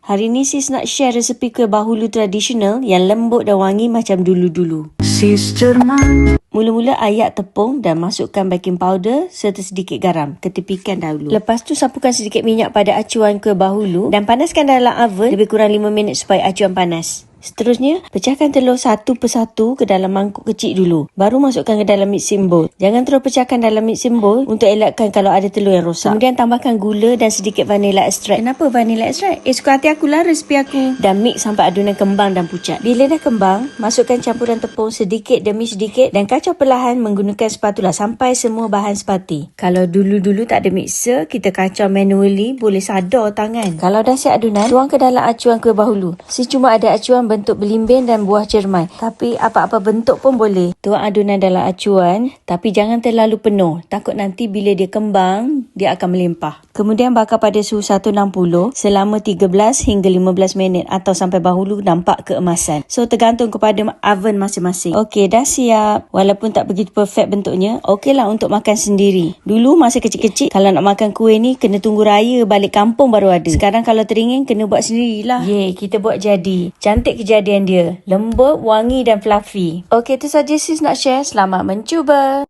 Hari ni sis nak share resepi kuih bahulu tradisional yang lembut dan wangi macam dulu-dulu. Sis cermat. Mula-mula ayak tepung dan masukkan baking powder serta sedikit garam. Ketepikan dahulu. Lepas tu sapukan sedikit minyak pada acuan kuih bahulu dan panaskan dalam oven lebih kurang 5 minit supaya acuan panas. Seterusnya, pecahkan telur satu persatu ke dalam mangkuk kecil dulu. Baru masukkan ke dalam mixing bowl. Jangan terus pecahkan dalam mixing bowl untuk elakkan kalau ada telur yang rosak. Kemudian tambahkan gula dan sedikit vanilla extract. Kenapa vanilla extract? Suka hati akulah resipi aku. Dan mix sampai adunan kembang dan pucat. Bila dah kembang, masukkan campuran tepung sedikit demi sedikit dan kacau perlahan menggunakan spatula sampai semua bahan sepati. Kalau dulu-dulu tak ada mixer, kita kacau manually, boleh sadar tangan. Kalau dah siap adunan, tuang ke dalam acuan kuih bahulu. Si cuma ada acuan bentuk belimbing dan buah cermai. Tapi apa-apa bentuk pun boleh. Tuang adunan dalam acuan, tapi jangan terlalu penuh. Takut nanti bila dia kembang, dia akan melimpah. Kemudian bakar pada suhu 160 selama 13 hingga 15 minit atau sampai bahulu nampak keemasan. So tergantung kepada oven masing-masing. Okey, dah siap. Walaupun tak begitu perfect bentuknya, okeylah untuk makan sendiri. Dulu masa kecil-kecil, kalau nak makan kuih ni, kena tunggu raya balik kampung baru ada. Sekarang kalau teringin, kena buat sendirilah. Yeay, kita buat jadi. Cantik kejadian dia. Lembut, wangi dan fluffy. Okey, itu saja sis nak share. Selamat mencuba.